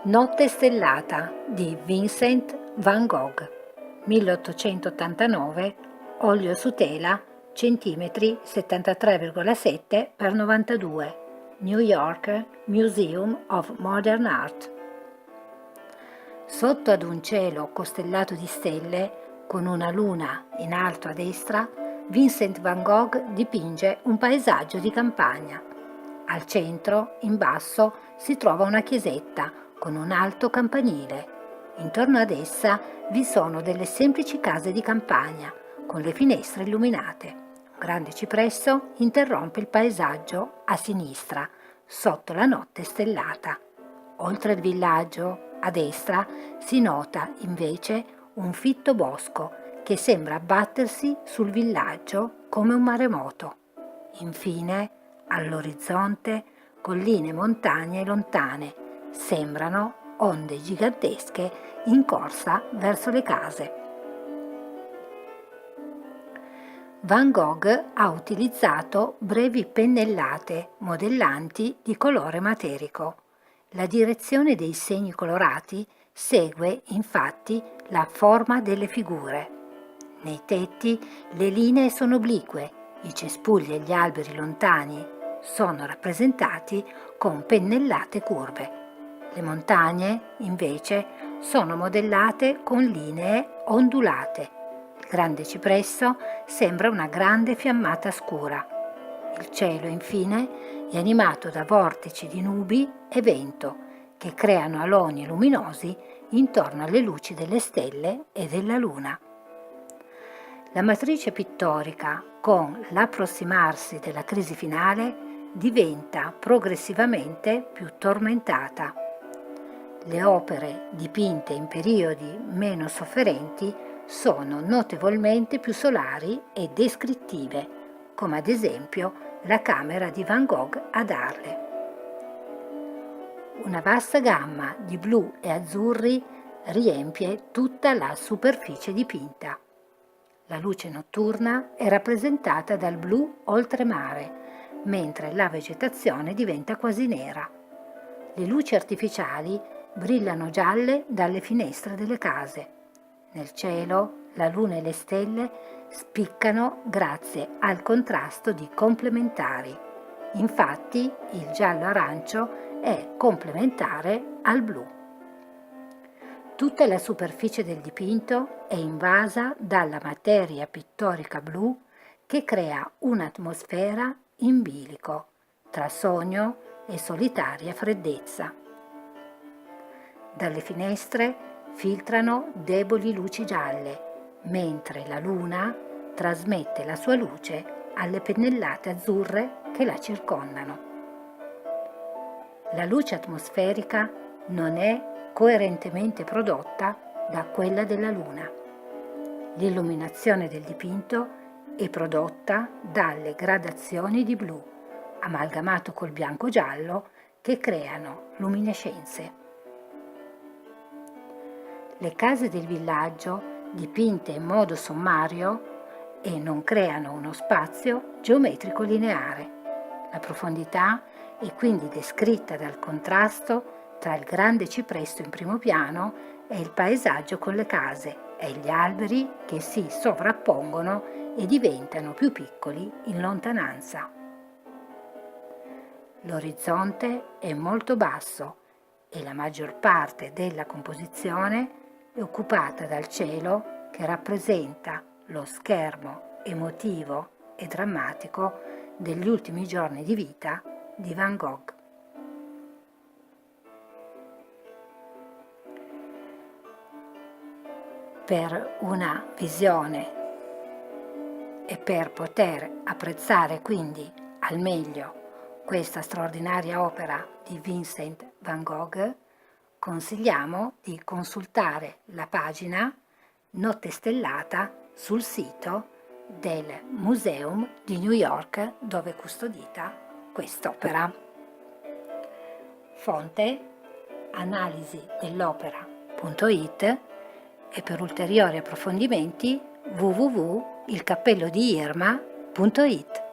Notte stellata di Vincent van Gogh, 1889, olio su tela, centimetri 73,7 x 92, New York Museum of Modern Art. Sotto ad un cielo costellato di stelle, con una luna in alto a destra, Vincent van Gogh dipinge un paesaggio di campagna. Al centro, in basso, si trova una chiesetta con un alto campanile. Intorno ad essa vi sono delle semplici case di campagna, con le finestre illuminate. Un grande cipresso interrompe il paesaggio a sinistra, sotto la notte stellata. Oltre il villaggio, a destra, si nota invece un fitto bosco che sembra abbattersi sul villaggio come un maremoto. Infine, all'orizzonte, colline e montagne lontane sembrano onde gigantesche in corsa verso le case. Van Gogh ha utilizzato brevi pennellate modellanti di colore materico. La direzione dei segni colorati segue infatti la forma delle figure. Nei tetti le linee sono oblique, i cespugli e gli alberi lontani sono rappresentati con pennellate curve. Le montagne, invece, sono modellate con linee ondulate. Il grande cipresso sembra una grande fiammata scura. Il cielo, infine, è animato da vortici di nubi e vento che creano aloni luminosi intorno alle luci delle stelle e della luna. La matrice pittorica, con l'approssimarsi della crisi finale, diventa progressivamente più tormentata. Le opere dipinte in periodi meno sofferenti sono notevolmente più solari e descrittive, come ad esempio la camera di Van Gogh ad Arles. Una vasta gamma di blu e azzurri riempie tutta la superficie dipinta. La luce notturna è rappresentata dal blu oltremare, mentre la vegetazione diventa quasi nera. Le luci artificiali brillano gialle dalle finestre delle case. Nel cielo, la luna e le stelle spiccano grazie al contrasto di complementari. Infatti, il giallo-arancio è complementare al blu. Tutta la superficie del dipinto è invasa dalla materia pittorica blu che crea un'atmosfera in bilico tra sogno e solitaria freddezza. Dalle finestre filtrano deboli luci gialle, mentre la luna trasmette la sua luce alle pennellate azzurre che la circondano. La luce atmosferica non è coerentemente prodotta da quella della luna. L'illuminazione del dipinto è prodotta dalle gradazioni di blu, amalgamato col bianco-giallo, che creano luminescenze. Le case del villaggio, dipinte in modo sommario e non creano uno spazio geometrico lineare. La profondità è quindi descritta dal contrasto tra il grande cipresso in primo piano e il paesaggio con le case e gli alberi che si sovrappongono e diventano più piccoli in lontananza. L'orizzonte è molto basso e la maggior parte della composizione è occupata dal cielo che rappresenta lo schermo emotivo e drammatico degli ultimi giorni di vita di Van Gogh. Per una visione e per poter apprezzare quindi al meglio questa straordinaria opera di Vincent van Gogh, consigliamo di consultare la pagina Notte stellata sul sito del Museum di New York dove è custodita quest'opera. Fonte analisi dell'opera.it e per ulteriori approfondimenti www.ilcappellodiirma.it.